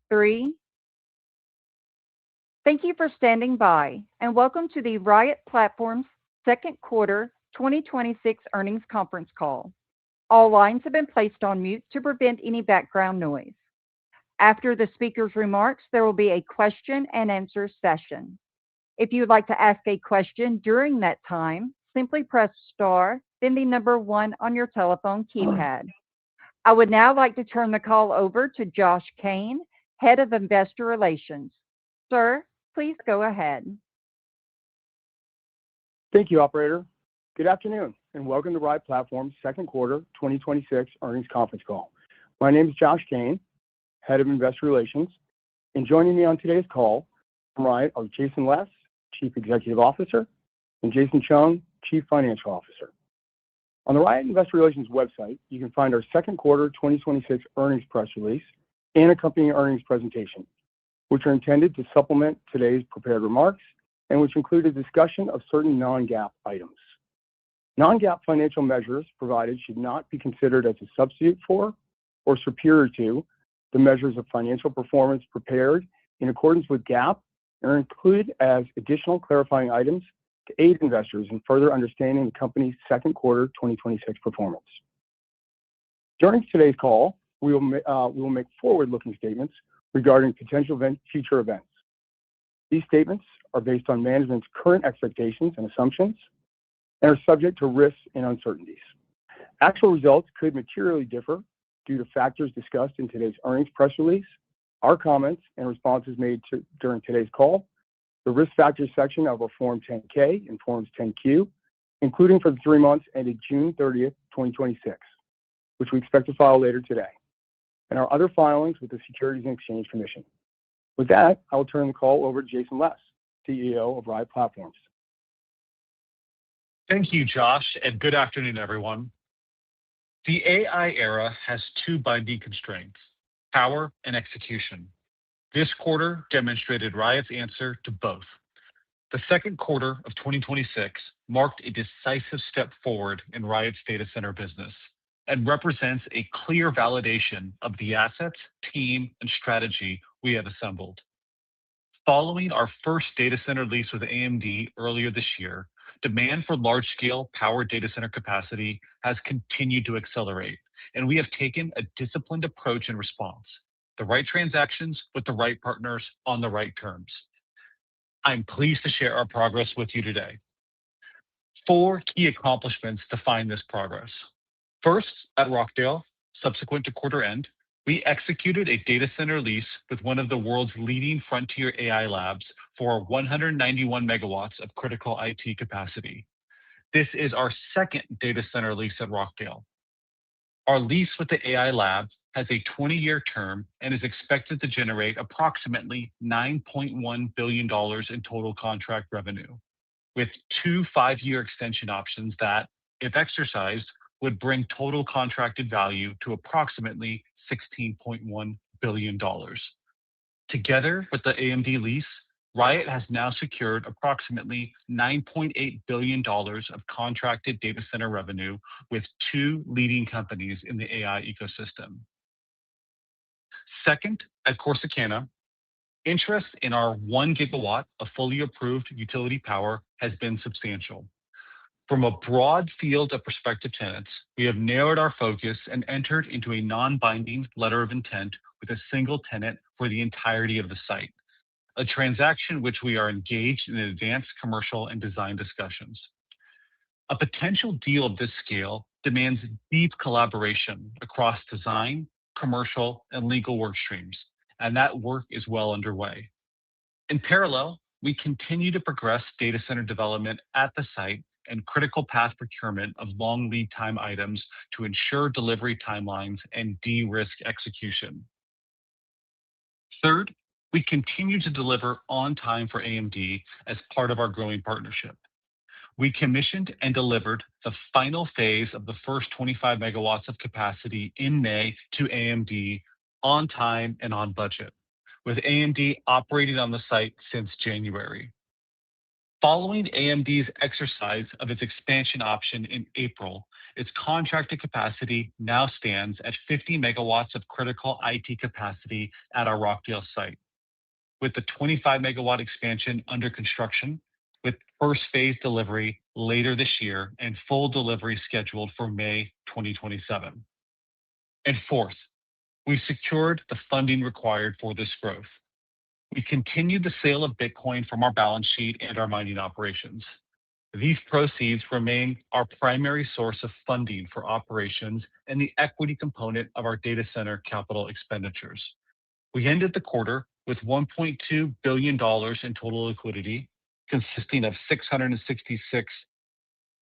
Three. Thank you for standing by, and welcome to the Riot Platforms second quarter 2026 earnings conference call. All lines have been placed on mute to prevent any background noise. After the speaker's remarks, there will be a question and answer session. If you would like to ask a question during that time, simply press star, then the number one on your telephone keypad. I would now like to turn the call over to Josh Kane, Head of Investor Relations. Sir, please go ahead. Thank you, operator. Good afternoon, and welcome to Riot Platforms second quarter 2026 earnings conference call. My name is Josh Kane, Head of Investor Relations, and joining me on today's call from Riot are Jason Les, Chief Executive Officer, and Jason Chung, Chief Financial Officer. On the Riot Investor Relations website, you can find our second quarter 2026 earnings press release and accompanying earnings presentation, which are intended to supplement today's prepared remarks and which include a discussion of certain non-GAAP items. Non-GAAP financial measures provided should not be considered as a substitute for or superior to the measures of financial performance prepared in accordance with GAAP and are included as additional clarifying items to aid investors in further understanding the company's second quarter 2026 performance. During today's call, we will make forward-looking statements regarding potential future events. These statements are based on management's current expectations and assumptions and are subject to risks and uncertainties. Actual results could materially differ due to factors discussed in today's earnings press release, our comments and responses made during today's call, the Risk Factors section of our Form 10-K and Forms 10-Q, including for the 3 months ended June 30th, 2026, which we expect to file later today, and our other filings with the Securities and Exchange Commission. With that, I will turn the call over to Jason Les, CEO of Riot Platforms. Thank you, Josh, and good afternoon, everyone. The AI era has two binding constraints: power and execution. This quarter demonstrated Riot's answer to both. The second quarter of 2026 marked a decisive step forward in Riot's data center business and represents a clear validation of the assets, team, and strategy we have assembled. Following our first data center lease with AMD earlier this year, demand for large-scale power data center capacity has continued to accelerate, and we have taken a disciplined approach in response. The right transactions with the right partners on the right terms. I'm pleased to share our progress with you today. 4 key accomplishments define this progress. First, at Rockdale, subsequent to quarter end, we executed a data center lease with one of the world's leading frontier AI labs for 191 megawatts of critical IT capacity. This is our second data center lease at Rockdale. Our lease with the AI lab has a 20-year term and is expected to generate approximately $9.1 billion in total contract revenue, with 2 5-year extension options that, if exercised, would bring total contracted value to approximately $16.1 billion. Together with the AMD lease, Riot has now secured approximately $9.8 billion of contracted data center revenue with 2 leading companies in the AI ecosystem. Second, at Corsicana, interest in our 1 gigawatt of fully approved utility power has been substantial. From a broad field of prospective tenants, we have narrowed our focus and entered into a non-binding letter of intent with a single tenant for the entirety of the site, a transaction which we are engaged in advanced commercial and design discussions. A potential deal of this scale demands deep collaboration across design, commercial, and legal work streams, and that work is well underway. In parallel, we continue to progress data center development at the site and critical path procurement of long lead time items to ensure delivery timelines and de-risk execution. Third, we continue to deliver on time for AMD as part of our growing partnership. We commissioned and delivered the final phase of the first 25 megawatts of capacity in May to AMD on time and on budget, with AMD operating on the site since January. Following AMD's exercise of its expansion option in April its contracted capacity now stands at 50 megawatts of critical IT capacity at our Rockdale site, with the 25 megawatt expansion under construction, with first phase delivery later this year and full delivery scheduled for May 2027. And fourth, we secured the funding required for this growth. We continued the sale of Bitcoin from our balance sheet and our mining operations. These proceeds remain our primary source of funding for operations and the equity component of our data center capital expenditures. We ended the quarter with $1.2 billion in total liquidity, consisting of $666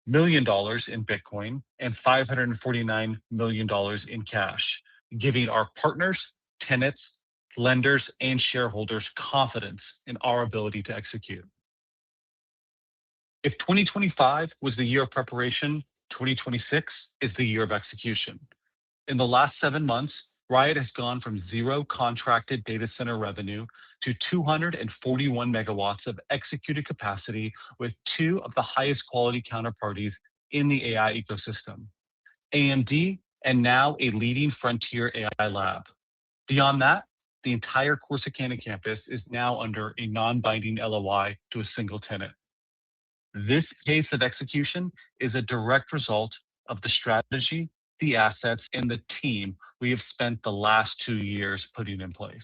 million in Bitcoin and $549 million in cash, giving our partners, tenants, lenders, and shareholders confidence in our ability to execute. If 2025 was the year of preparation, 2026 is the year of execution. In the last 7 months, Riot has gone from 0 contracted data center revenue to 241 megawatts of executed capacity with 2 of the highest quality counterparties in the AI ecosystem, AMD and now a leading frontier AI lab. Beyond that, the entire Corsicana campus is now under a non-binding LOI to a single tenant. This pace of execution is a direct result of the strategy, the assets, and the team we have spent the last 2 years putting in place.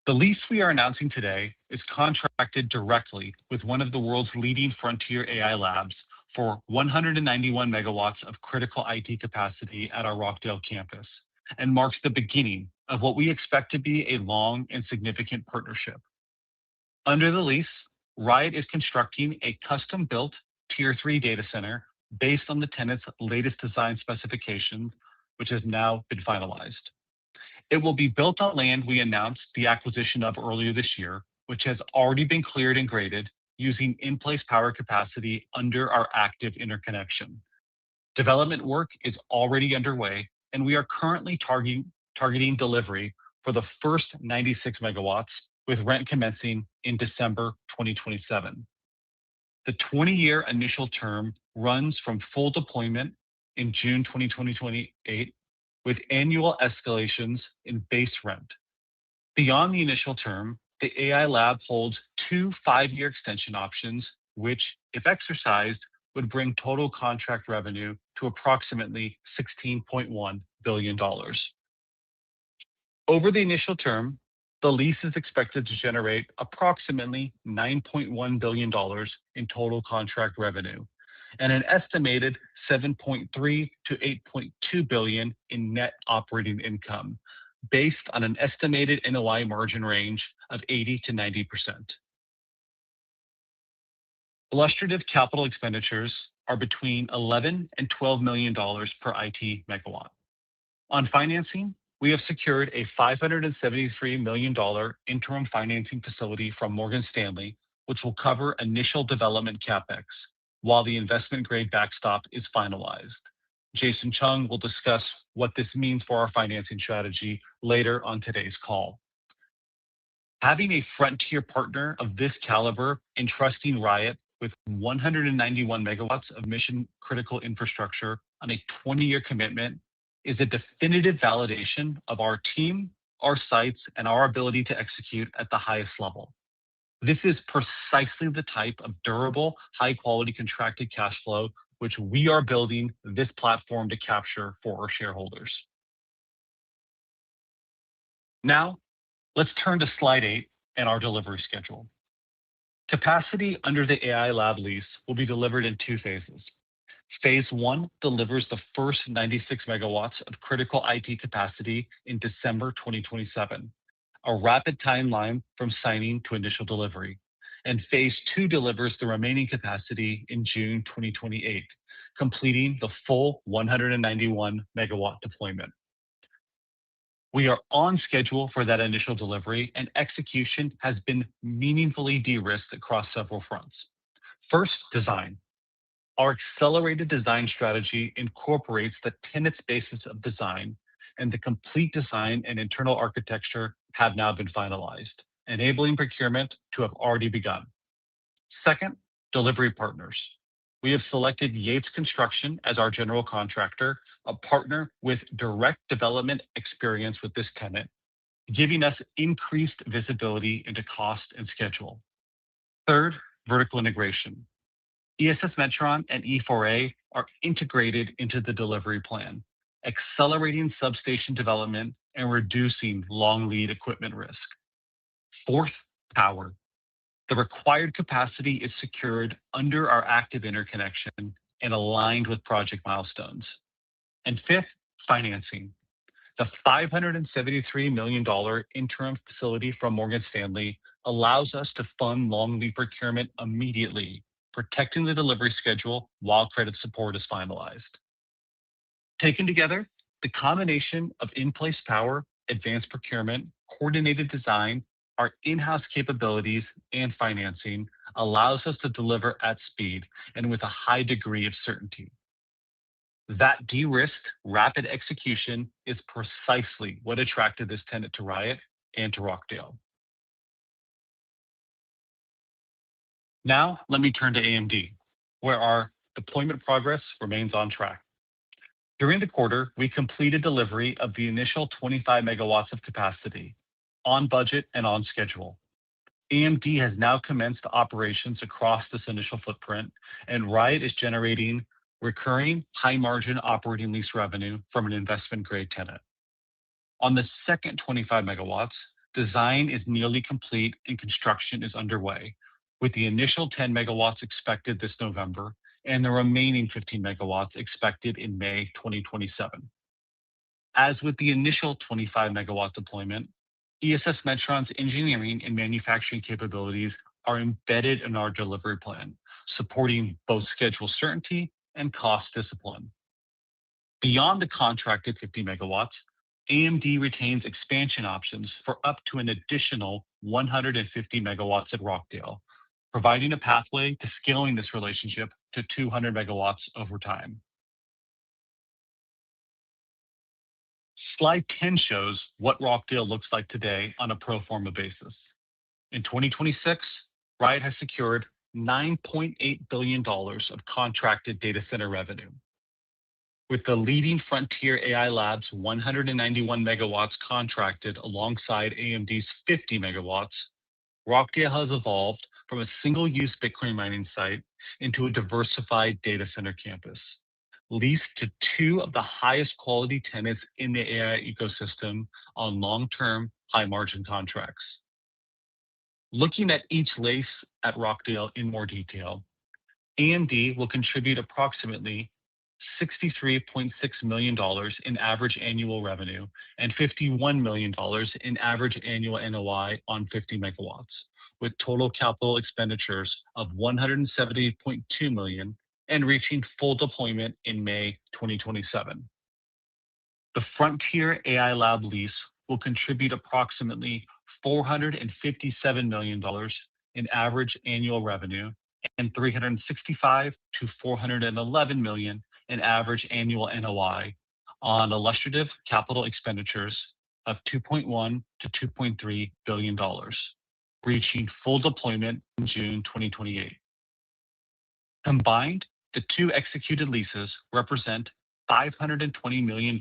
The lease we are announcing today is contracted directly with one of the world's leading frontier AI labs for 191 megawatts of critical IT capacity at our Rockdale campus and marks the beginning of what we expect to be a long and significant partnership. Under the lease, Riot is constructing a custom-built Tier 3 data center based on the tenant's latest design specifications, which has now been finalized. It will be built on land we announced the acquisition of earlier this year, which has already been cleared and graded using in-place power capacity under our active interconnection. Development work is already underway, and we are currently targeting delivery for the first 96 megawatts, with rent commencing in December 2027. The 20-year initial term runs from full deployment in June 2028, with annual escalations in base rent. Beyond the initial term, the AI lab holds 2 5-year extension options, which, if exercised, would bring total contract revenue to approximately $16.1 billion. Over the initial term, the lease is expected to generate approximately $9.1 billion in total contract revenue and an estimated $7.3 to $8.2 billion in net operating income, based on an estimated NOI margin range of 80 to 90%. Illustrative capital expenditures are between $11 and $12 million per IT megawatt. On financing, we have secured a $573 million interim financing facility from Morgan Stanley, which will cover initial development capex, while the investment-grade backstop is finalized. Jason Chung will discuss what this means for our financing strategy later on today's call. Having a frontier partner of this caliber entrusting Riot with 191 megawatts of mission-critical infrastructure on a 20-year commitment is a definitive validation of our team, our sites, and our ability to execute at the highest level. This is precisely the type of durable, high-quality contracted cash flow which we are building this platform to capture for our shareholders. Now, let's turn to slide 8 and our delivery schedule. Capacity under the AI lab lease will be delivered in 2 phases. Phase 1 delivers the first 96 megawatts of critical IT capacity in December 2027, a rapid timeline from signing to initial delivery. And Phase 2 delivers the remaining capacity in June 2028, completing the full 191 megawatt deployment. We are on schedule for that initial delivery, and execution has been meaningfully de-risked across several fronts. First, design. Our accelerated design strategy incorporates the tenant's basis of design, and the complete design and internal architecture have now been finalized, enabling procurement to have already begun. Second, Delivery partners. We have selected Yates Construction as our general contractor, a partner with direct development experience with this tenant, giving us increased visibility into cost and schedule. Third, vertical integration. ESS Metron and E4A are integrated into the delivery plan, accelerating substation development and reducing long lead equipment risk. Fourth, power. The required capacity is secured under our active interconnection and aligned with project milestones. And fifth, financing. The $573 million interim facility from Morgan Stanley allows us to fund long lead procurement immediately, protecting the delivery schedule while credit support is finalized. Taken together, the combination of in-place power, advanced procurement, coordinated design, our in-house capabilities, and financing allows us to deliver at speed and with a high degree of certainty. That de-risked, rapid execution is precisely what attracted this tenant to Riot and to Rockdale. Now, let me turn to AMD, where our deployment progress remains on track. During the quarter, we completed delivery of the initial 25 megawatts of capacity, on budget and on schedule. AMD has now commenced operations across this initial footprint, and Riot is generating recurring high-margin operating lease revenue from an investment-grade tenant. On the second 25 megawatts, design is nearly complete and construction is underway, with the initial 10 megawatts expected this November and the remaining 15 megawatts expected in May 2027. As with the initial 25 megawatt deployment, ESS Metron's engineering and manufacturing capabilities are embedded in our delivery plan, supporting both schedule certainty and cost discipline. Beyond the contracted 50 megawatts, AMD retains expansion options for up to an additional 150 megawatts at Rockdale, providing a pathway to scaling this relationship to 200 megawatts over time. Slide 10 shows what Rockdale looks like today on a pro forma basis. In 2026, Riot has secured $9.8 billion of contracted data center revenue. With the leading Frontier AI Labs 191 megawatts contracted alongside AMD's 50 megawatts, Rockdale has evolved from a single-use Bitcoin mining site into a diversified data center campus, leased to two of the highest quality tenants in the AI ecosystem on long-term, high-margin contracts. Looking at each lease at Rockdale in more detail, AMD will contribute approximately $63.6 million in average annual revenue and $51 million in average annual NOI on 50 megawatts, with total capital expenditures of $170.2 million and reaching full deployment in May 2027. The Frontier AI Lab lease will contribute approximately $457 million in average annual revenue and $365 to $411 million in average annual NOI on illustrative capital expenditures of $2.1 to $2.3 billion, reaching full deployment in June 2028. Combined, the two executed leases represent $520 million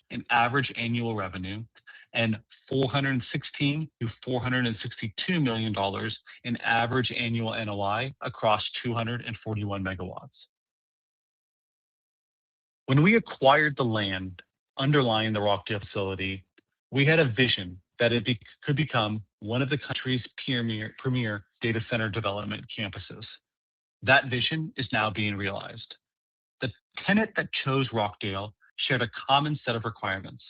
in average annual revenue and $416 to $462 million in average annual NOI across 241 megawatts. When we acquired the land underlying the Rockdale facility, we had a vision that it could become one of the country's premier data center development campuses. That vision is now being realized. The tenant that chose Rockdale shared a common set of requirements: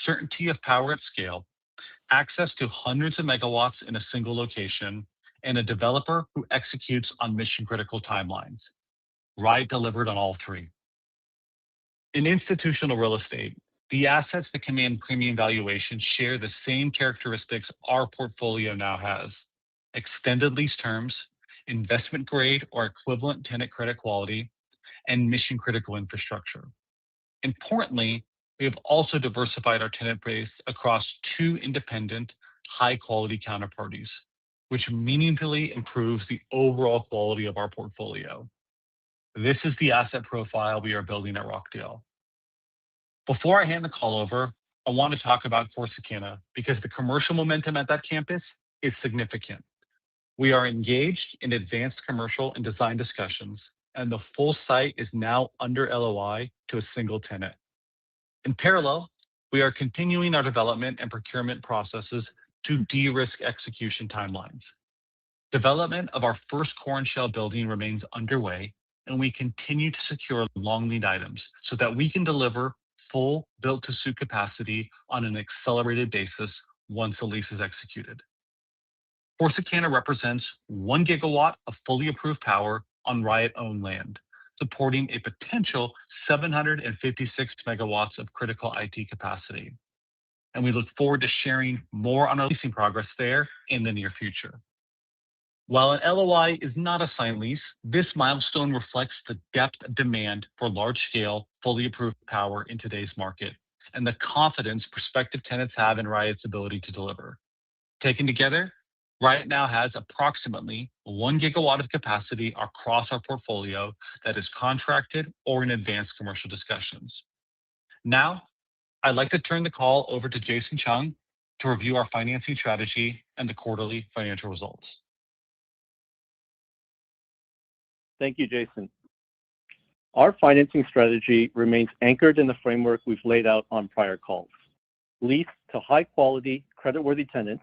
certainty of power at scale, access to hundreds of megawatts in a single location, and a developer who executes on mission-critical timelines. Riot delivered on all three. In institutional real estate, the assets that command premium valuation share the same characteristics our portfolio now has: extended lease terms, investment grade or equivalent tenant credit quality, and mission-critical infrastructure. Importantly, we have also diversified our tenant base across two independent, high-quality counterparties, which meaningfully improves the overall quality of our portfolio. This is the asset profile we are building at Rockdale. Before I hand the call over, I want to talk about Corsicana because the commercial momentum at that campus is significant. We are engaged in advanced commercial and design discussions, and the full site is now under LOI to a single tenant. In parallel, we are continuing our development and procurement processes to de-risk execution timelines. Development of our first core and shell building remains underway, and we continue to secure long lead items so that we can deliver full built-to-suit capacity on an accelerated basis once the lease is executed. Corsicana represents 1 gigawatt of fully approved power on Riot-owned land, supporting a potential 756 megawatts of critical IT capacity. And we look forward to sharing more on our leasing progress there in the near future. While an LOI is not a signed lease, this milestone reflects the depth of demand for large-scale, fully approved power in today's market and the confidence prospective tenants have in Riot's ability to deliver. Taken together, Riot now has approximately 1 gigawatt of capacity across our portfolio that is contracted or in advanced commercial discussions. Now, I'd like to turn the call over to Jason Chung to review our financing strategy and the quarterly financial results. Thank you, Jason. Our financing strategy remains anchored in the framework we've laid out on prior calls. Lease to high-quality, creditworthy tenants,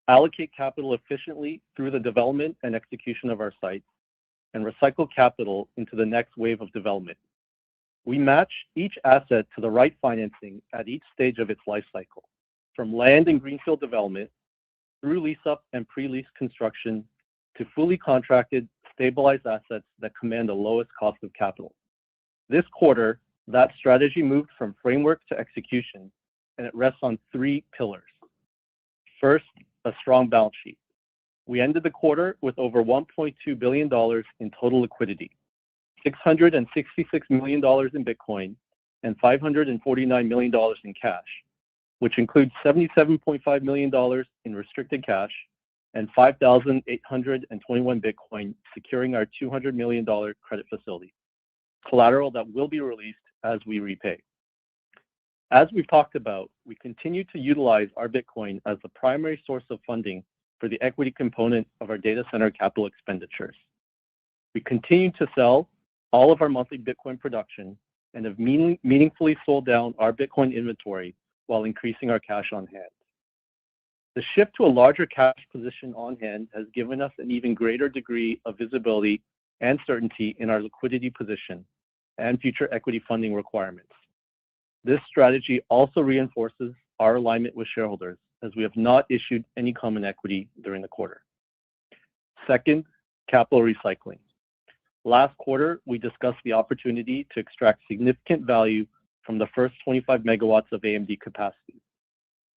allocate capital efficiently through the development and execution of our sites, and recycle capital into the next wave of development. We match each asset to the right financing at each stage of its life cycle, from land and greenfield development through lease-up and pre-lease construction to fully contracted, stabilized assets that command the lowest cost of capital. This quarter, that strategy moved from framework to execution, and it rests on 3 pillars. First, a strong balance sheet. We ended the quarter with over $1.2 billion in total liquidity, $666 million in Bitcoin, and $549 million in cash, which includes $77.5 million in restricted cash and 5,821 Bitcoin securing our $200 million credit facility, collateral that will be released as we repay. As we've talked about, we continue to utilize our Bitcoin as the primary source of funding for the equity component of our data center capital expenditures. We continue to sell all of our monthly Bitcoin production and have meaningfully sold down our Bitcoin inventory while increasing our cash on hand. The shift to a larger cash position on hand has given us an even greater degree of visibility and certainty in our liquidity position and future equity funding requirements. This strategy also reinforces our alignment with shareholders, as we have not issued any common equity during the quarter. Second, capital recycling. Last quarter, we discussed the opportunity to extract significant value from the first 25 megawatts of AMD capacity.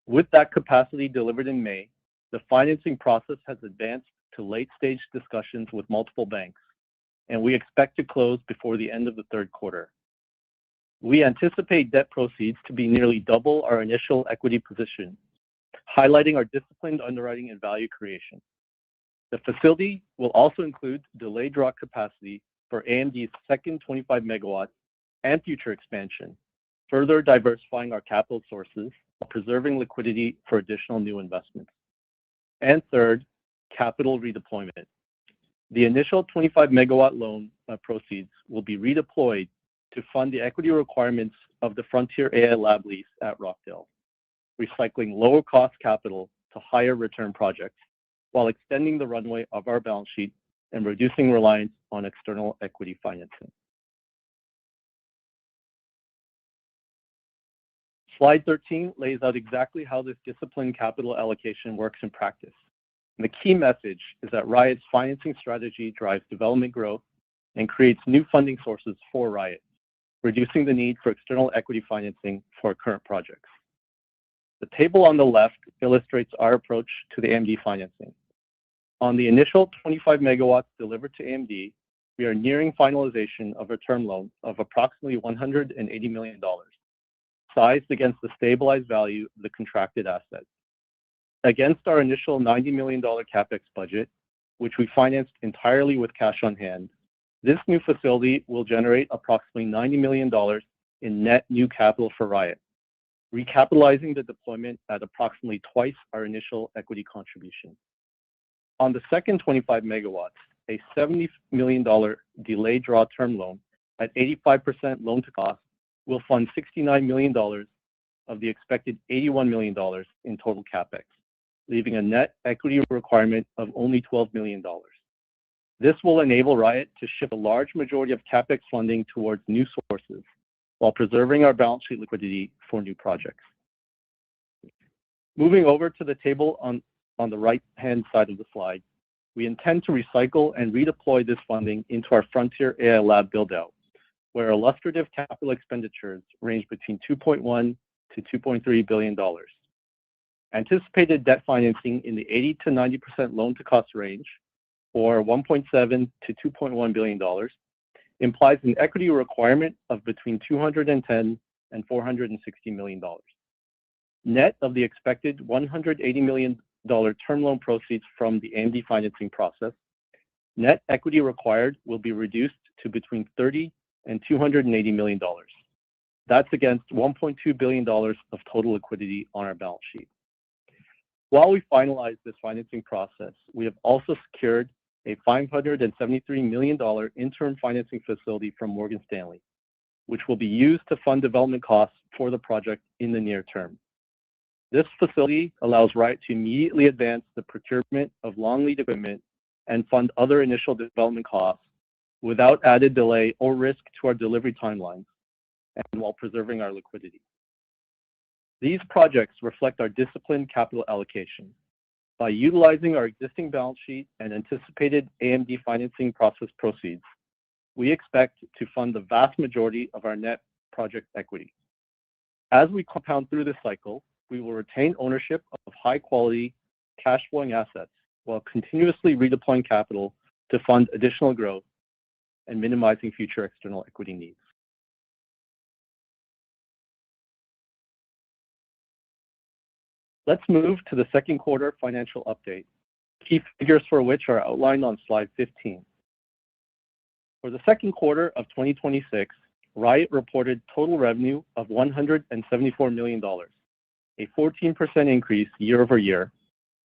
With that capacity delivered in May, the financing process has advanced to late-stage discussions with multiple banks, and we expect to close before the end of the third quarter. We anticipate debt proceeds to be nearly double our initial equity position, highlighting our disciplined underwriting and value creation. The facility will also include delayed draw capacity for AMD's second 25 megawatts and future expansion, further diversifying our capital sources while preserving liquidity for additional new investments. And third, capital redeployment. The initial 25 megawatt loan proceeds will be redeployed to fund the equity requirements of the Frontier AI Lab lease at Rockdale, recycling lower cost capital to higher return projects while extending the runway of our balance sheet and reducing reliance on external equity financing. Slide 13 lays out exactly how this disciplined capital allocation works in practice. And the key message is that Riot's financing strategy drives development growth and creates new funding sources for Riot, reducing the need for external equity financing for current projects. The table on the left illustrates our approach to the AMD financing. On the initial 25 megawatts delivered to AMD, we are nearing finalization of a term loan of approximately $180 million, sized against the stabilized value of the contracted asset. Against our initial $90 million CapEx budget, which we financed entirely with cash on hand, this new facility will generate approximately $90 million in net new capital for Riot, recapitalizing the deployment at approximately twice our initial equity contribution. On the second 25 megawatts, a $70 million delayed draw term loan at 85% loan to cost will fund $69 million of the expected $81 million in total CapEx, leaving a net equity requirement of only $12 million. This will enable Riot to shift a large majority of CapEx funding towards new sources while preserving our balance sheet liquidity for new projects. Moving over to the table on the right-hand side of the slide, we intend to recycle and redeploy this funding into our Frontier AI Lab build-out, where illustrative capital expenditures range between $2.1 to $2.3 billion. Anticipated debt financing in the 80 to 90% loan-to-cost range, or $1.7 to $2.1 billion, implies an equity requirement of between $210 and $460 million. Net of the expected $180 million term loan proceeds from the AMD financing process, net equity required will be reduced to between $30 and $280 million. That's against $1.2 billion of total liquidity on our balance sheet. While we finalize this financing process, we have also secured a $573 million interim financing facility from Morgan Stanley, which will be used to fund development costs for the project in the near term. This facility allows Riot to immediately advance the procurement of long lead equipment and fund other initial development costs without added delay or risk to our delivery timelines, and while preserving our liquidity. These projects reflect our disciplined capital allocation. By utilizing our existing balance sheet and anticipated AMD financing process proceeds, we expect to fund the vast majority of our net project equity. As we compound through this cycle, we will retain ownership of high-quality, cash-flowing assets while continuously redeploying capital to fund additional growth and minimizing future external equity needs. Let's move to the second quarter financial update, key figures for which are outlined on slide 15. For the second quarter of 2026, Riot reported total revenue of $174 million, a 14% increase year over year,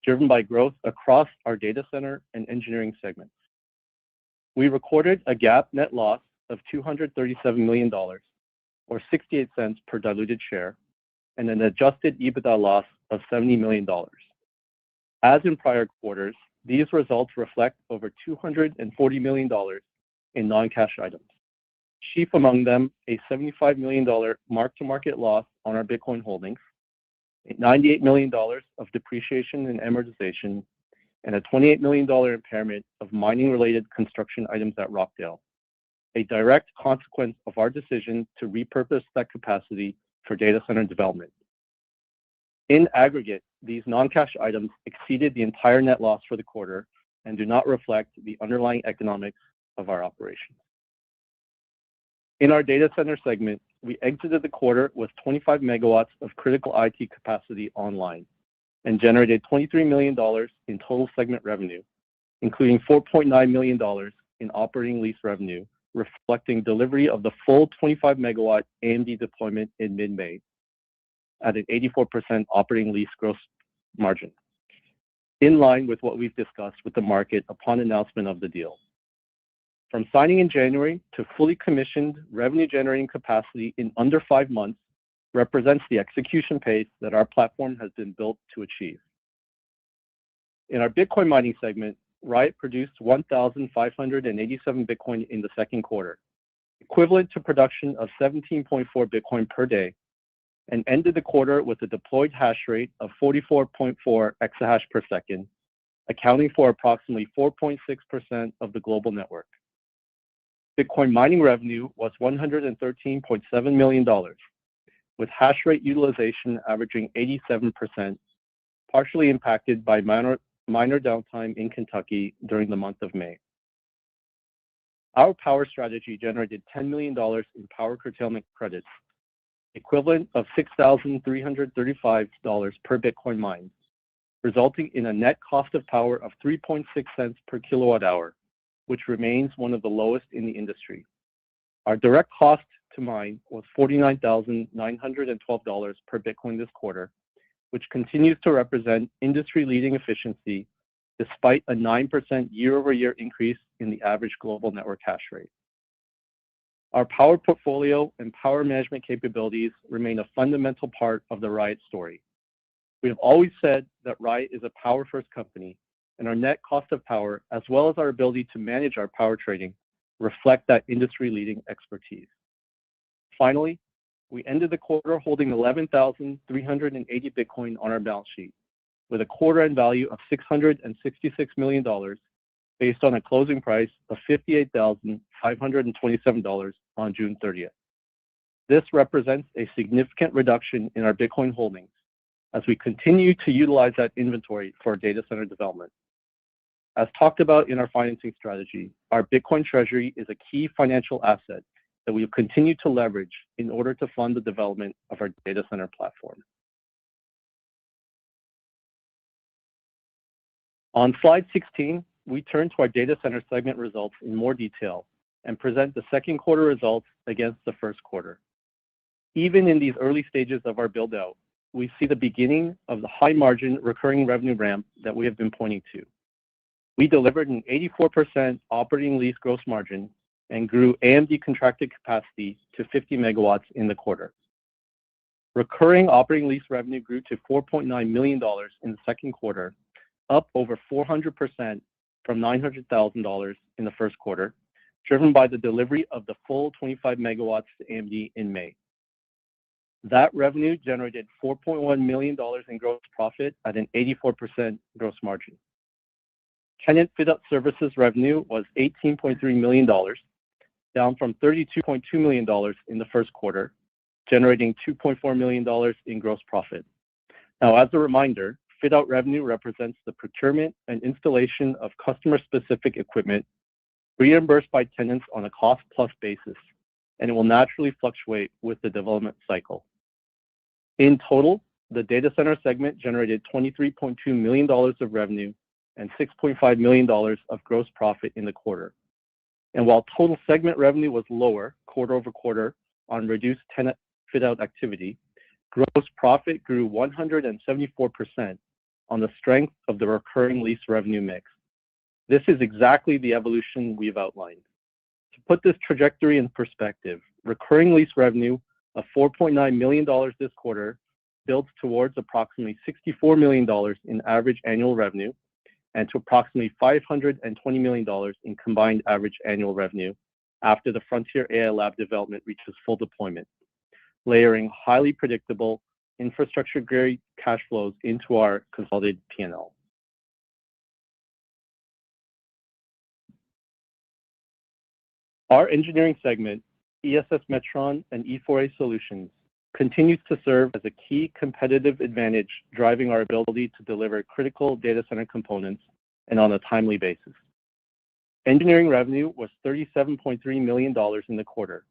driven by growth across our data center and engineering segments. We recorded a GAAP net loss of $237 million, or 68 cents per diluted share, and an adjusted EBITDA loss of $70 million. As in prior quarters, these results reflect over $240 million in non-cash items. Chief among them, a $75 million mark-to-market loss on our Bitcoin holdings, $98 million of depreciation and amortization, and a $28 million impairment of mining-related construction items at Rockdale, a direct consequence of our decision to repurpose that capacity for data center development. In aggregate, these non-cash items exceeded the entire net loss for the quarter and do not reflect the underlying economics of our operations. In our data center segment, we exited the quarter with 25 megawatts of critical IT capacity online and generated $23 million in total segment revenue, including $4.9 million in operating lease revenue, reflecting delivery of the full 25 megawatt AMD deployment in mid-May at an 84% operating lease gross margin, in line with what we've discussed with the market upon announcement of the deal. From signing in January to fully commissioned revenue-generating capacity in under 5 months represents the execution pace that our platform has been built to achieve. In our Bitcoin mining segment, Riot produced 1,587 Bitcoin in the second quarter, equivalent to production of 17.4 Bitcoin per day, and ended the quarter with a deployed hash rate of 44.4 exahash per second, accounting for approximately 4.6% of the global network. Bitcoin mining revenue was $113.7 million, with hash rate utilization averaging 87%, partially impacted by minor downtime in Kentucky during the month of May. Our power strategy generated $10 million in power curtailment credits, equivalent of $6,335 per Bitcoin mined, resulting in a net cost of power of 3.6 cents per kilowatt hour, which remains one of the lowest in the industry. Our direct cost to mine was $49,912 per Bitcoin this quarter, which continues to represent industry-leading efficiency despite a 9% year-over-year increase in the average global network hash rate. Our power portfolio and power management capabilities remain a fundamental part of the Riot story. We have always said that Riot is a power-first company, and our net cost of power, as well as our ability to manage our power trading, reflect that industry-leading expertise. Finally, we ended the quarter holding 11,380 Bitcoin on our balance sheet, with a quarter-end value of $666 million based on a closing price of $58,527 on June 30th. This represents a significant reduction in our Bitcoin holdings as we continue to utilize that inventory for data center development. As talked about in our financing strategy, our Bitcoin treasury is a key financial asset that we will continue to leverage in order to fund the development of our data center platform. On slide 16, we turn to our data center segment results in more detail and present the second quarter results against the first quarter. Even in these early stages of our build-out, we see the beginning of the high-margin recurring revenue ramp that we have been pointing to. We delivered an 84% operating lease gross margin and grew AMD contracted capacity to 50 megawatts in the quarter. Recurring operating lease revenue grew to $4.9 million in the second quarter, up over 400% from $900,000 in the first quarter, driven by the delivery of the full 25 megawatts to AMD in May. That revenue generated $4.1 million in gross profit at an 84% gross margin. Tenant fit-out services revenue was $18.3 million, down from $32.2 million in the first quarter, generating $2.4 million in gross profit. Now, as a reminder, fit-out revenue represents the procurement and installation of customer-specific equipment reimbursed by tenants on a cost-plus basis, and it will naturally fluctuate with the development cycle. In total, the data center segment generated $23.2 million of revenue and $6.5 million of gross profit in the quarter. And while total segment revenue was lower quarter over quarter on reduced tenant fit-out activity, gross profit grew 174% on the strength of the recurring lease revenue mix. This is exactly the evolution we've outlined. To put this trajectory in perspective, recurring lease revenue of $4.9 million this quarter builds towards approximately $64 million in average annual revenue and to approximately $520 million in combined average annual revenue after the Frontier AI Lab development reaches full deployment, layering highly predictable infrastructure-grade cash flows into our consolidated P&L. Our engineering segment, ESS Metron and E4A Solutions, continues to serve as a key competitive advantage, driving our ability to deliver critical data center components and on a timely basis. Engineering revenue was $37.3 million in the quarter,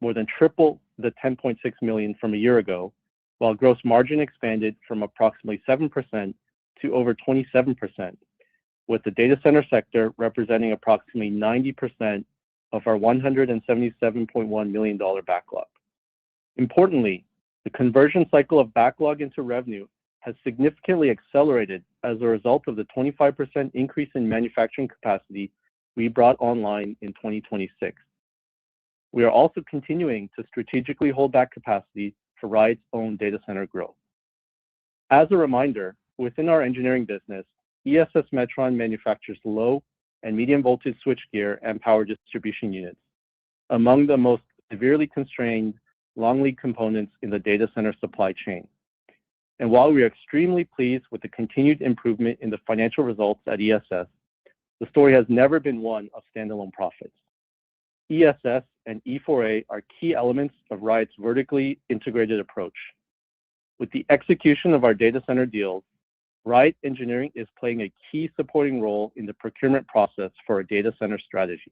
more than triple the $10.6 million from a year ago, while gross margin expanded from approximately 7% to over 27%, with the data center sector representing approximately 90% of our $177.1 million backlog. Importantly, the conversion cycle of backlog into revenue has significantly accelerated as a result of the 25% increase in manufacturing capacity we brought online in 2026. We are also continuing to strategically hold back capacity for Riot's own data center growth. As a reminder, within our engineering business, ESS Metron manufactures low and medium voltage switchgear and power distribution units, among the most severely constrained long lead components in the data center supply chain. And while we are extremely pleased with the continued improvement in the financial results at ESS, the story has never been one of standalone profits. ESS and E4A are key elements of Riot's vertically integrated approach. With the execution of our data center deals, Riot Engineering is playing a key supporting role in the procurement process for our data center strategy.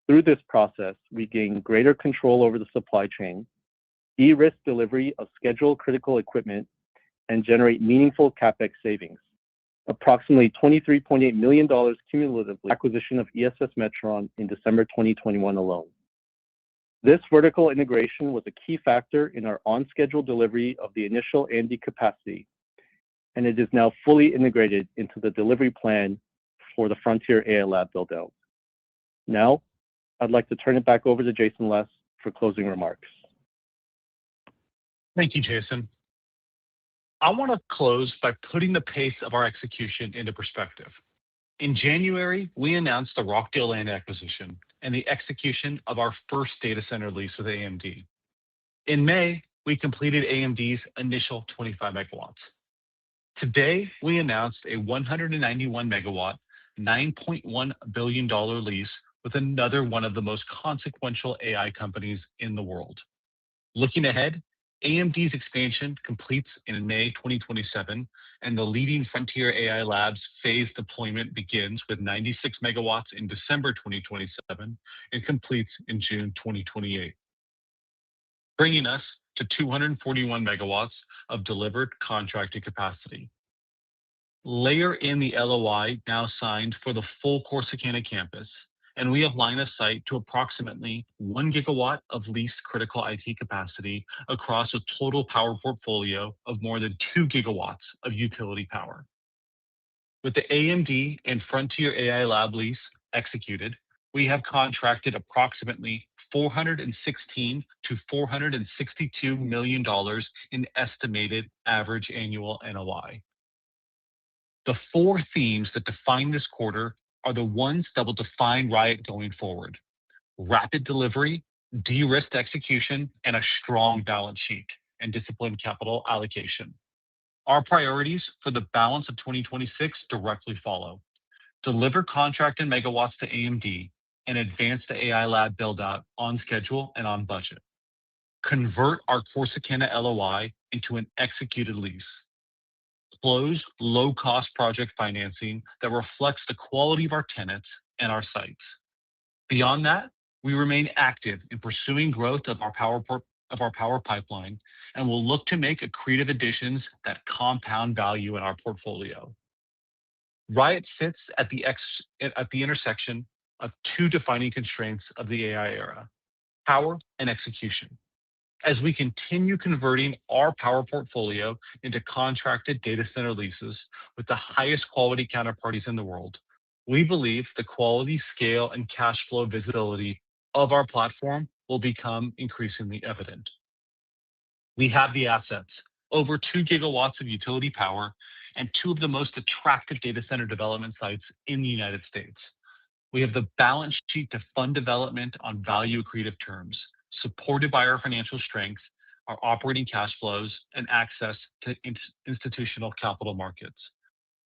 Through this process, we gain greater control over the supply chain, de-risk delivery of schedule critical equipment, and generate meaningful CapEx savings, approximately $23.8 million cumulatively acquisition of ESS Metron in December 2021 alone. This vertical integration was a key factor in our on-schedule delivery of the initial AMD capacity, and it is now fully integrated into the delivery plan for the Frontier AI Lab build-out. Now, I'd like to turn it back over to Jason Les for closing remarks. Thank you, Jason. I want to close by putting the pace of our execution into perspective. In January, we announced the Rockdale land acquisition and the execution of our first data center lease with AMD. In May, we completed AMD's initial 25 megawatts. Today, we announced a 191 megawatt, $9.1 billion lease with another one of the most consequential AI companies in the world. Looking ahead, AMD's expansion completes in May 2027, and the leading Frontier AI Labs phase deployment begins with 96 megawatts in December 2027 and completes in June 2028, bringing us to 241 megawatts of delivered contracted capacity. Layer in the LOI now signed for the full Corsicana campus, and we have line of sight to approximately 1 gigawatt of leased critical IT capacity across a total power portfolio of more than 2 gigawatts of utility power. With the AMD and Frontier AI Lab lease executed, we have contracted approximately $416 to $462 million in estimated average annual NOI. The four themes that define this quarter are the ones that will define Riot going forward: rapid delivery, de-risked execution, and a strong balance sheet and disciplined capital allocation. Our priorities for the balance of 2026 directly follow: deliver contracted megawatts to AMD and advance the AI Lab build-out on schedule and on budget. Convert our Corsicana LOI into an executed lease. Close low-cost project financing that reflects the quality of our tenants and our sites. Beyond that, we remain active in pursuing growth of our power pipeline and will look to make accretive additions that compound value in our portfolio. Riot sits at the intersection of two defining constraints of the AI era: power and execution. As we continue converting our power portfolio into contracted data center leases with the highest quality counterparties in the world, we believe the quality, scale, and cash flow visibility of our platform will become increasingly evident. We have the assets, over 2 gigawatts of utility power and two of the most attractive data center development sites in the United States. We have the balance sheet to fund development on value accretive terms, supported by our financial strength, our operating cash flows, and access to institutional capital markets.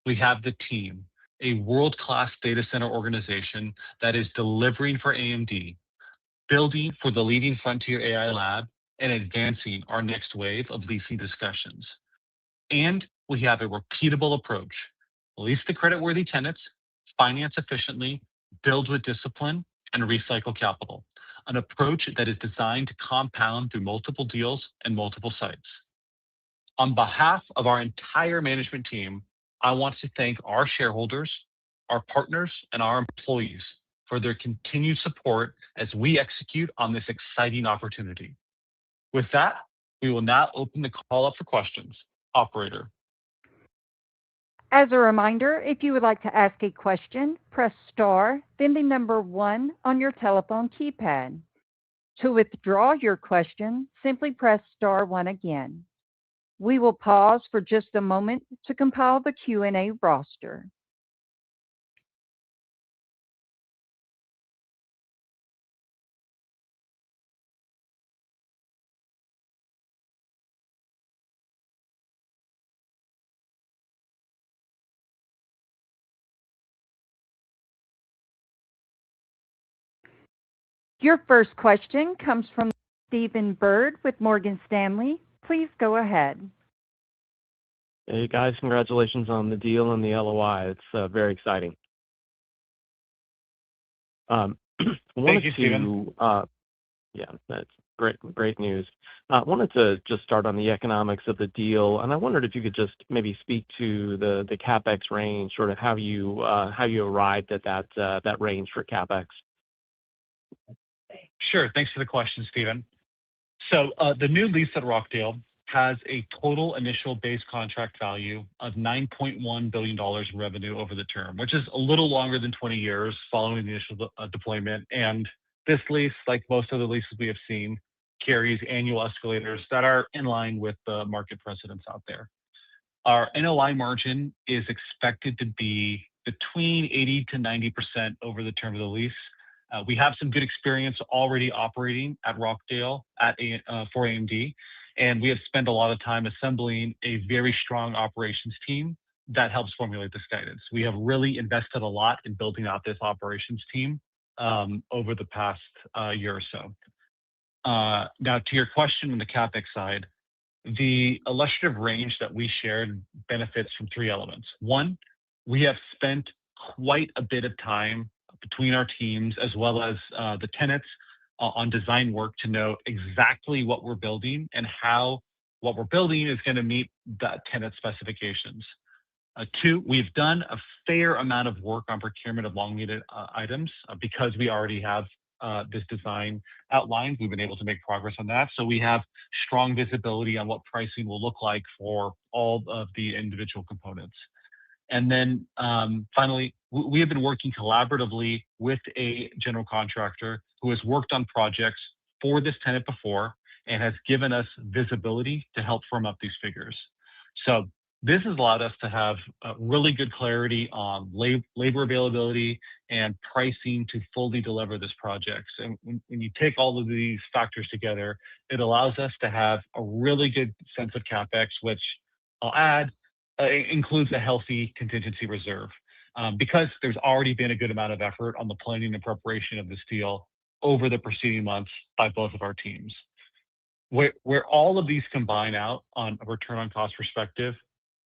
We have the team, a world-class data center organization that is delivering for AMD, building for the leading Frontier AI Lab, and advancing our next wave of leasing discussions. And we have a repeatable approach: lease to creditworthy tenants, finance efficiently, build with discipline, and recycle capital. An approach that is designed to compound through multiple deals and multiple sites. On behalf of our entire management team, I want to thank our shareholders, our partners, and our employees for their continued support as we execute on this exciting opportunity. With that, we will now open the call up for questions. Operator. As a reminder, if you would like to ask a question, press star, then the number 1 on your telephone keypad. To withdraw your question, simply press star 1 again. We will pause for just a moment to compile the Q&A roster. Your first question comes from Stephen Byrd with Morgan Stanley. Please go ahead. Hey guys, congratulations on the deal and the LOI. It's very exciting. Thank you, Stephen. great news. I wanted to just start on the economics of the deal, and I wondered if you could just maybe speak to the CapEx range, sort of how you arrived at that range for CapEx. Sure. Thanks for the question, Stephen. So the new lease at Rockdale has a total initial base contract value of $9.1 billion in revenue over the term, which is a little longer than 20 years following the initial deployment. And this lease, like most of the leases we have seen, carries annual escalators that are in line with the market precedents out there. Our NOI margin is expected to be between 80 to 90% over the term of the lease. We have some good experience already operating at Rockdale for AMD, and we have spent a lot of time assembling a very strong operations team that helps formulate this guidance. We have really invested a lot in building out this operations team over the past year or so. Now, to your question on the CapEx side, the illustrative range that we shared benefits from three elements. One, we have spent quite a bit of time between our teams as well as the tenants on design work to know exactly what we're building and how what we're building is going to meet that tenant specifications. Two, we've done a fair amount of work on procurement of long lead items because we already have this design outlined. We've been able to make progress on that. So we have strong visibility on what pricing will look like for all of the individual components. And then finally, we have been working collaboratively with a general contractor who has worked on projects for this tenant before and has given us visibility to help firm up these figures. So this has allowed us to have really good clarity on labor availability and pricing to fully deliver this project. And when you take all of these factors together, it allows us to have a really good sense of CapEx, which I'll add includes a healthy contingency reserve because there's already been a good amount of effort on the planning and preparation of this deal over the preceding months by both of our teams. Where all of these combine out on a return on cost perspective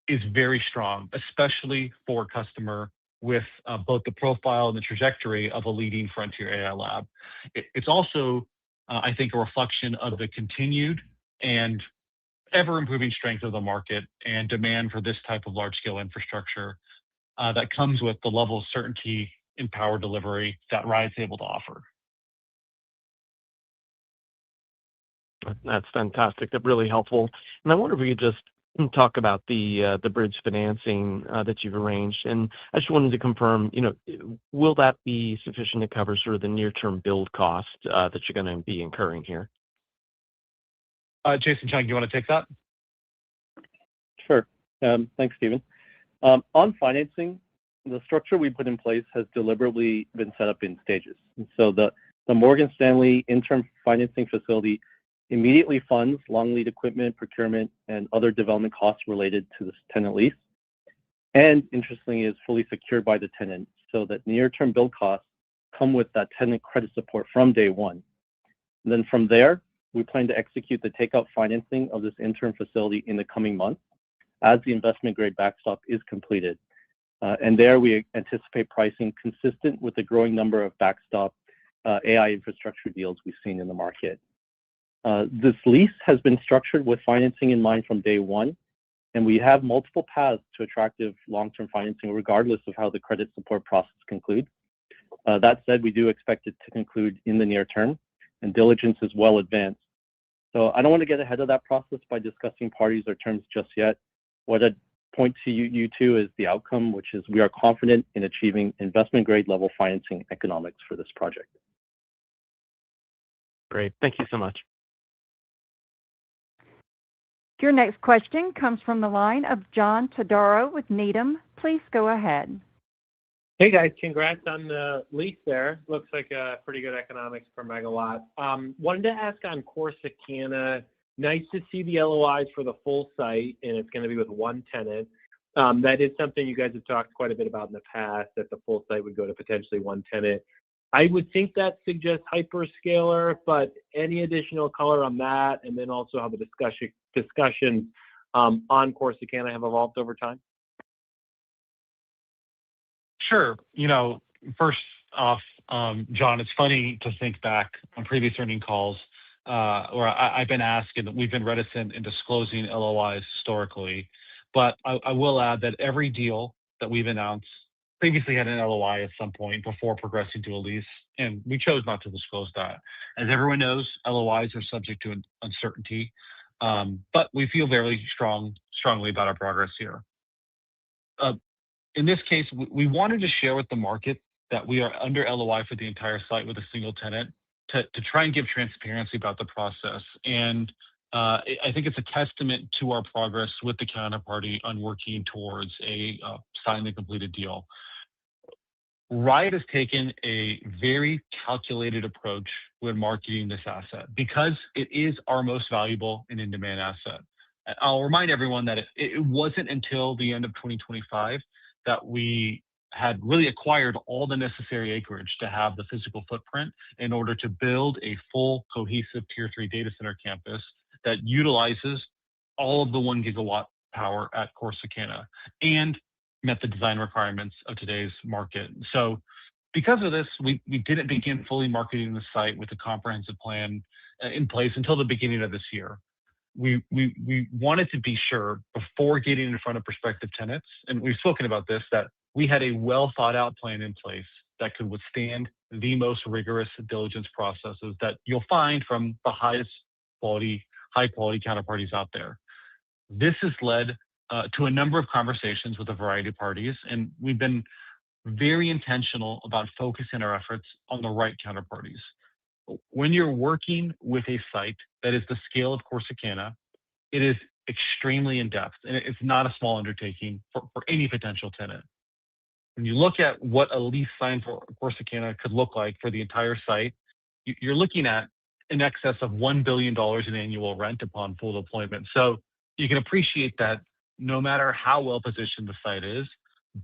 is very strong, especially for a customer with both the profile and the trajectory of a leading frontier AI lab. It's also, I think, a reflection of the continued and ever-improving strength of the market and demand for this type of large-scale infrastructure that comes with the level of certainty in power delivery that Riot's able to offer. That's fantastic. That's really helpful. And I wonder if we could just talk about the bridge financing that you've arranged. And I just wanted to confirm, will that be sufficient to cover sort of the near-term build cost that you're going to be incurring here? Jason Chung, do you want to take that? Sure. Thanks, Stephen. On financing, the structure we put in place has deliberately been set up in stages. And so the Morgan Stanley interim financing facility immediately funds long lead equipment, procurement, and other development costs related to this tenant lease. And interestingly, is fully secured by the tenant so that near-term build costs come with that tenant credit support from day one. And then from there, we plan to execute the takeout financing of this interim facility in the coming months as the investment grade backstop is completed. And there we anticipate pricing consistent with the growing number of backstop AI infrastructure deals we've seen in the market. This lease has been structured with financing in mind from day one, and we have multiple paths to attractive long-term financing regardless of how the credit support process concludes. That said, we do expect it to conclude in the near term, and diligence is well advanced. So I don't want to get ahead of that process by discussing parties or terms just yet. What I'd point to you to is the outcome, which is we are confident in achieving investment grade level financing economics for this project. Great. Thank you so much. Your next question comes from the line of John Todaro with Needham. Please go ahead. Hey guys, congrats on the lease there. Looks like a pretty good economics per megawatt. Wanted to ask on Corsicana, nice to see the LOIs for the full site, and it's going to be with one tenant. That is something you guys have talked quite a bit about in the past, that the full site would go to potentially one tenant. I would think that suggests hyperscaler, but any additional color on that, and then also how the discussions on Corsicana have evolved over time? Sure. First off, John, it's funny to think back on previous earnings calls I've been asked, and we've been reticent in disclosing LOIs historically. But I will add that every deal that we've announced previously had an LOI at some point before progressing to a lease, and we chose not to disclose that. As everyone knows, LOIs are subject to uncertainty, but we feel very strongly about our progress here. In this case, we wanted to share with the market that we are under LOI for the entire site with a single tenant to try and give transparency about the process. And I think it's a testament to our progress with the counterparty on working towards a signed and completed deal. Riot has taken a very calculated approach when marketing this asset because it is our most valuable and in-demand asset. I'll remind everyone that it wasn't until the end of 2025 that we had really acquired all the necessary acreage to have the physical footprint in order to build a full cohesive Tier 3 data center campus that utilizes all of the 1 gigawatt power at Corsicana and met the design requirements of today's market. So because of this, we didn't begin fully marketing the site with a comprehensive plan in place until the beginning of this year. We wanted to be sure before getting in front of prospective tenants, and we've spoken about this, that we had a well thought out plan in place that could withstand the most rigorous diligence processes that you'll find from the high quality counterparties out there. This has led to a number of conversations with a variety of parties, and we've been very intentional about focusing our efforts on the right counterparties. When you're working with a site that is the scale of Corsicana, it is extremely in-depth, and it's not a small undertaking for any potential tenant. When you look at what a lease sign for Corsicana could look like for the entire site, you're looking at in excess of $1 billion in annual rent upon full deployment. So you can appreciate that no matter how well positioned the site is,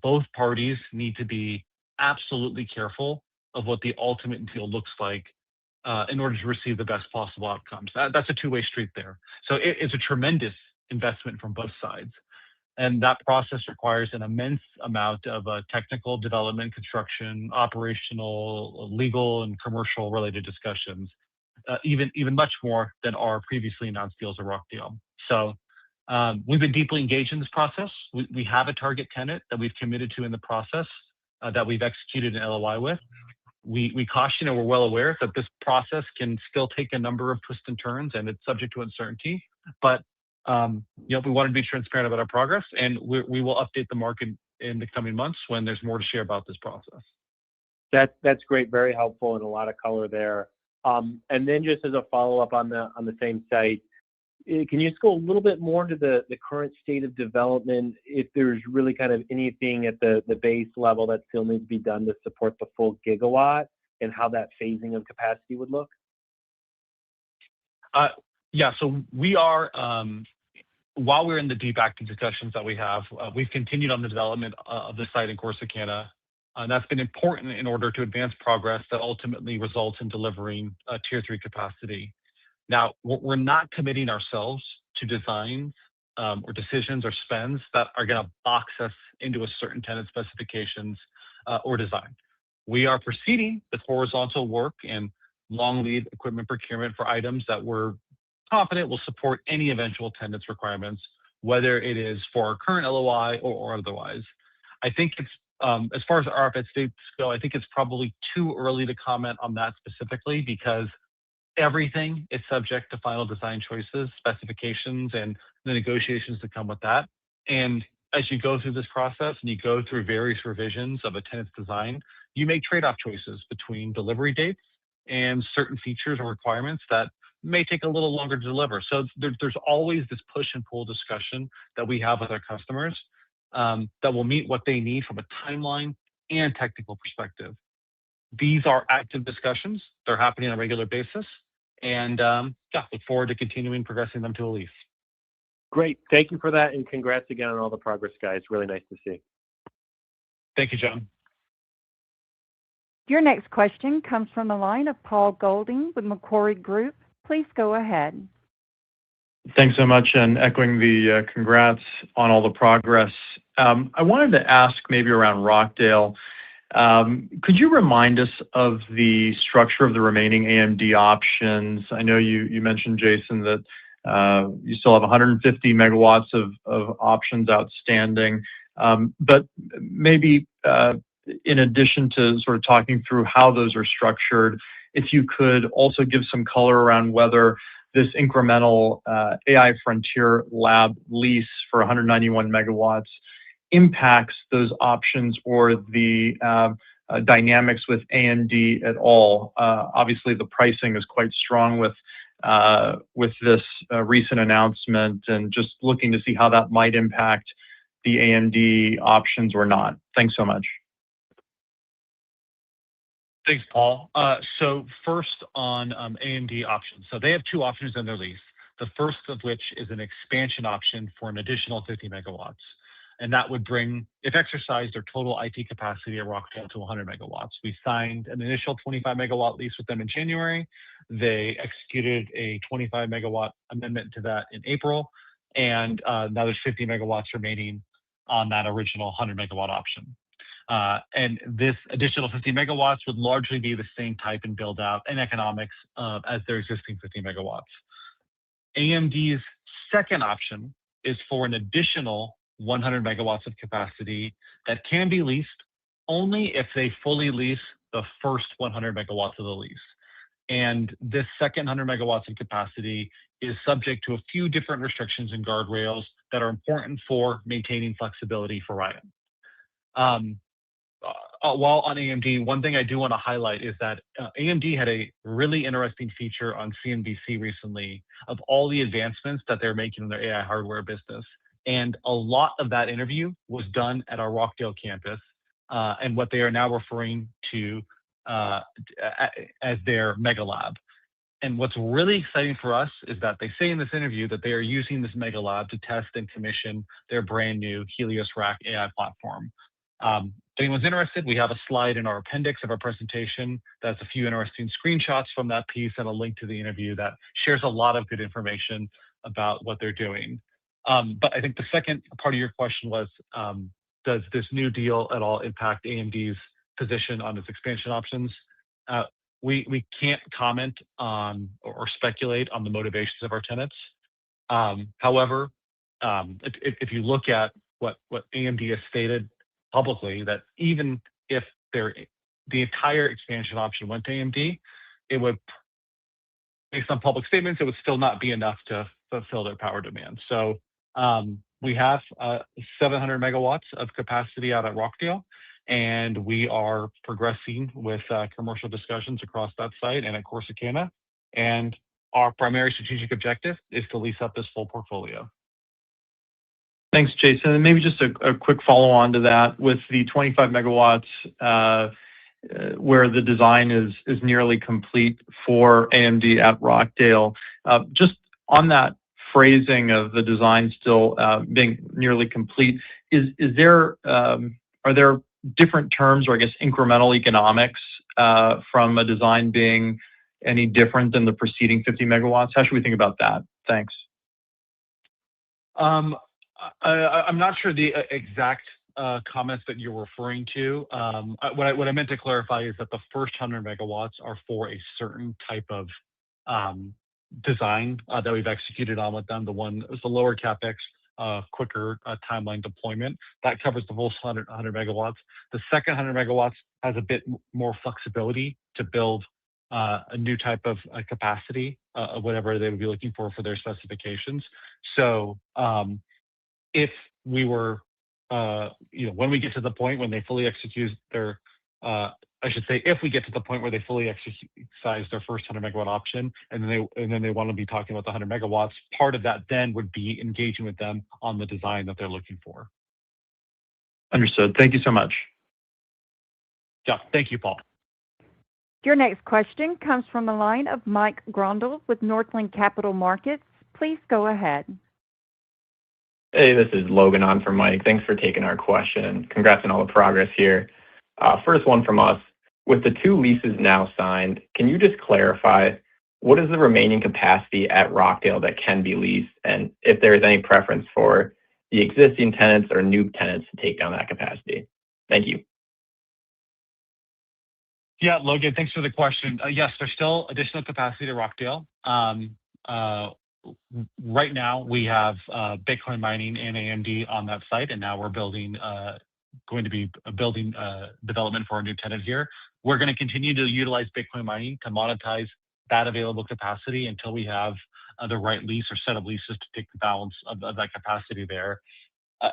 both parties need to be absolutely careful of what the ultimate deal looks like in order to receive the best possible outcomes. That's a two-way street there. So it's a tremendous investment from both sides. And that process requires an immense amount of technical development, construction, operational, legal, and commercial related discussions, even much more than our previously announced deals at Rockdale. So we've been deeply engaged in this process. We have a target tenant that we've committed to in the process that we've executed an LOI with. We caution and we're well aware that this process can still take a number of twists and turns and it's subject to uncertainty. But we want to be transparent about our progress, and we will update the market in the coming months when there's more to share about this process. That's great, very helpful, and a lot of color there. And then just as a follow-up on the same site, can you just go a little bit more into the current state of development, if there's really kind of anything at the base level that still needs to be done to support the full gigawatt, and how that phasing of capacity would look? Yeah, so we are, while we're in the deep active discussions that we have, we've continued on the development of the site in Corsicana. And that's been important in order to advance progress that ultimately results in delivering Tier 3 capacity. Now, we're not committing ourselves to designs or decisions or spends that are going to box us into a certain tenant specifications or design. We are proceeding with horizontal work and long lead equipment procurement for items that we're confident will support any eventual tenant's requirements, whether it is for our current LOI or otherwise. I think it's, as far as RFS dates go, I think it's probably too early to comment on that specifically because everything is subject to final design choices, specifications, and the negotiations that come with that. And as you go through this process and you go through various revisions of a tenant's design, you make trade-off choices between delivery dates and certain features or requirements that may take a little longer to deliver. So there's always this push and pull discussion that we have with our customers that will meet what they need from a timeline and technical perspective. These are active discussions. They're happening on a regular basis. And look forward to continuing progressing them to a lease. Great. Thank you for that. And congrats again on all the progress, guys. Really nice to see. Thank you, John. Your next question comes from the line of Paul Golding with Macquarie Group. Please go ahead. Thanks so much, and echoing the congrats on all the progress. I wanted to ask maybe around Rockdale. Could you remind us of the structure of the remaining AMD options? I know you mentioned, Jason, that you still have 150 megawatts of options outstanding. But maybe in addition to sort of talking through how those are structured, if you could also give some color around whether this incremental AI Frontier Lab lease for 191 megawatts impacts those options or the dynamics with AMD at all. Obviously, the pricing is quite strong with this recent announcement, and just looking to see how that might impact the AMD options or not. Thanks so much. Thanks, Paul. So first on AMD options. So they have two options in their lease. The first of which is an expansion option for an additional 50 megawatts. And that would bring, if exercised, their total IT capacity at Rockdale to 100 megawatts. We signed an initial 25 megawatt lease with them in January. They executed a 25 megawatt amendment to that in April. And now there's 50 megawatts remaining on that original 100 megawatt option. And this additional 50 megawatts would largely be the same type and build out and economics as their existing 50 megawatts. AMD's second option is for an additional 100 megawatts of capacity that can be leased only if they fully lease the first 100 megawatts of the lease. And this second 100 megawatts of capacity is subject to a few different restrictions and guardrails that are important for maintaining flexibility for Riot. While on AMD, one thing I do want to highlight is that AMD had a really interesting feature on CNBC recently of all the advancements that they're making in their AI hardware business. And a lot of that interview was done at our Rockdale campus and what they are now referring to as their Mega Lab. And what's really exciting for us is that they say in this interview that they are using this Mega Lab to test and commission their brand new Helios Rack AI platform. If anyone's interested, we have a slide in our appendix of our presentation that's a few interesting screenshots from that piece and a link to the interview that shares a lot of good information about what they're doing. But I think the second part of your question was, does this new deal at all impact AMD's position on its expansion options? We can't comment on or speculate on the motivations of our tenants. However, if you look at what AMD has stated publicly, that even if the entire expansion option went to AMD, it would, based on public statements, it would still not be enough to fulfill their power demand. So we have 700 megawatts of capacity out at Rockdale, and we are progressing with commercial discussions across that site and at Corsicana. And our primary strategic objective is to lease up this full portfolio. Thanks, Jason. And maybe just a quick follow-on to that. With the 25 megawatts where the design is nearly complete for AMD at Rockdale, just on that phrasing of the design still being nearly complete, are there different terms or I guess incremental economics from a design being any different than the preceding 50 megawatts? How should we think about that? Thanks. I'm not sure the exact comments that you're referring to. What I meant to clarify is that the first 100 megawatts are for a certain type of design that we've executed on with them. The one is the lower capex, quicker timeline deployment that covers the full 100 megawatts. The second 100 megawatts has a bit more flexibility to build a new type of capacity, whatever they would be looking for their specifications. So if we were, when we get to the point when they fully execute their, if we get to the point where they fully exercise their first 100 megawatt option, and then they want to be talking about the 100 megawatts, part of that then would be engaging with them on the design that they're looking for. Understood. Thank you so much. Yeah, thank you, Paul. Your next question comes from the line of Mike Grondal with Northland Capital Markets. Please go ahead. Hey, this is Logan on for Mike. Thanks for taking our question. Congrats on all the progress here. First one from us. With the two leases now signed, can you just clarify what is the remaining capacity at Rockdale that can be leased, and if there is any preference for the existing tenants or new tenants to take down that capacity? Thank you. Yeah, Logan, thanks for the question. Yes, there's still additional capacity to Rockdale. Right now, we have Bitcoin mining and AMD on that site, and now we're going to be building development for a new tenant here. We're going to continue to utilize Bitcoin mining to monetize that available capacity until we have the right lease or set of leases to take the balance of that capacity there.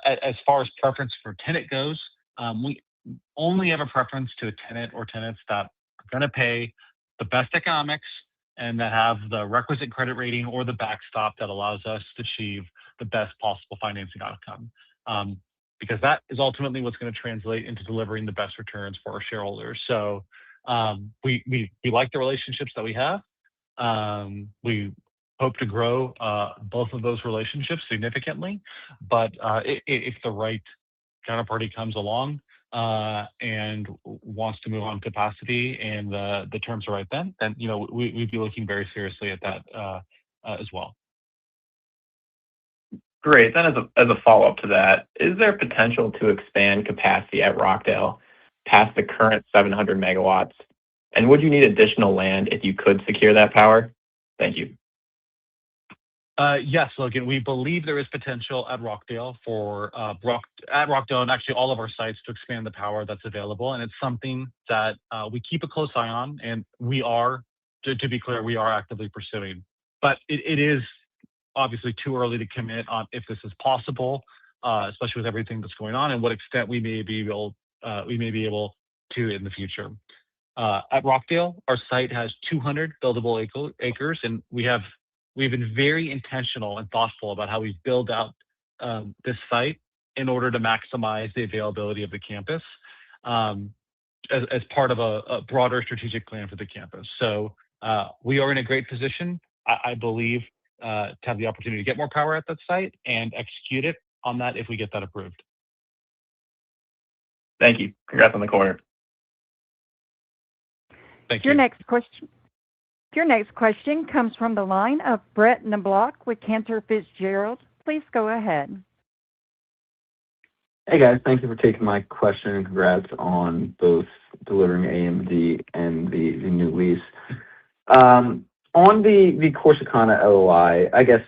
As far as preference for tenant goes, we only have a preference to a tenant or tenants that are going to pay the best economics and that have the requisite credit rating or the backstop that allows us to achieve the best possible financing outcome. Because that is ultimately what's going to translate into delivering the best returns for our shareholders. So we like the relationships that we have. We hope to grow both of those relationships significantly, but if the right counterparty comes along and wants to move on capacity and the terms are right, then we'd be looking very seriously at that as well. Great. Then as a follow-up to that, is there potential to expand capacity at Rockdale past the current 700 megawatts? And would you need additional land if you could secure that power? Thank you. Yes, Logan, we believe there is potential at Rockdale and actually all of our sites to expand the power that's available. And it's something that we keep a close eye on, and we are, to be clear, we are actively pursuing. But it is obviously too early to commit on if this is possible, especially with everything that's going on and what extent we may be able to in the future. At Rockdale, our site has 200 buildable acres, and we've been very intentional and thoughtful about how we build out this site in order to maximize the availability of the campus as part of a broader strategic plan for the campus. So we are in a great position, I believe, to have the opportunity to get more power at that site and execute it on that if we get that approved. Thank you. Congrats on the quarter. Thank you. Your next question comes from the line of Brett Nablock with Cantor Fitzgerald. Please go ahead. Hey guys, thank you for taking my question and congrats on both delivering AMD and the new lease. On the Corsicana LOI, I guess,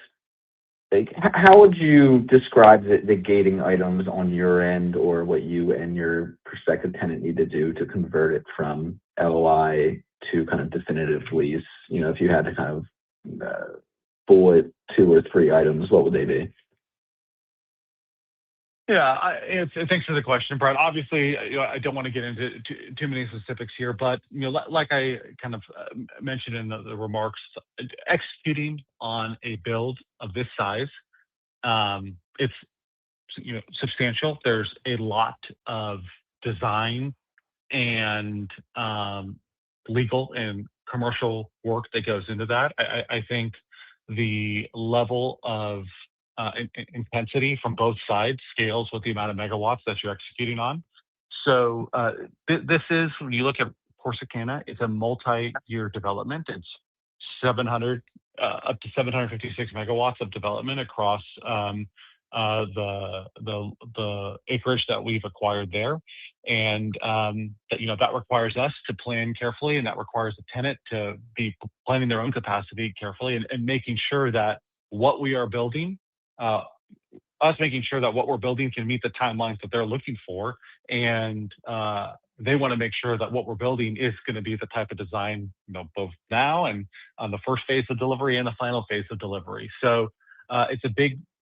how would you describe the gating items on your end or what you and your prospective tenant need to do to convert it from LOI to kind of definitive lease? If you had to kind of bullet 2 or 3 items, what would they be? Yeah, thanks for the question, Brett. Obviously, I don't want to get into too many specifics here, but like I kind of mentioned in the remarks, executing on a build of this size, it's substantial. There's a lot of design and legal and commercial work that goes into that. I think the level of intensity from both sides scales with the amount of megawatts that you're executing on. So this is, when you look at Corsicana, it's a multi-year development. It's 700 up to 756 megawatts of development across the acreage that we've acquired there, and that requires us to plan carefully, and that requires the tenant to be planning their own capacity carefully and making sure that what we are building. Making sure that what we're building can meet the timelines that they're looking for, and they want to make sure that what we're building is going to be the type of design, both now and on the first phase of delivery and the final phase of delivery. So it's a big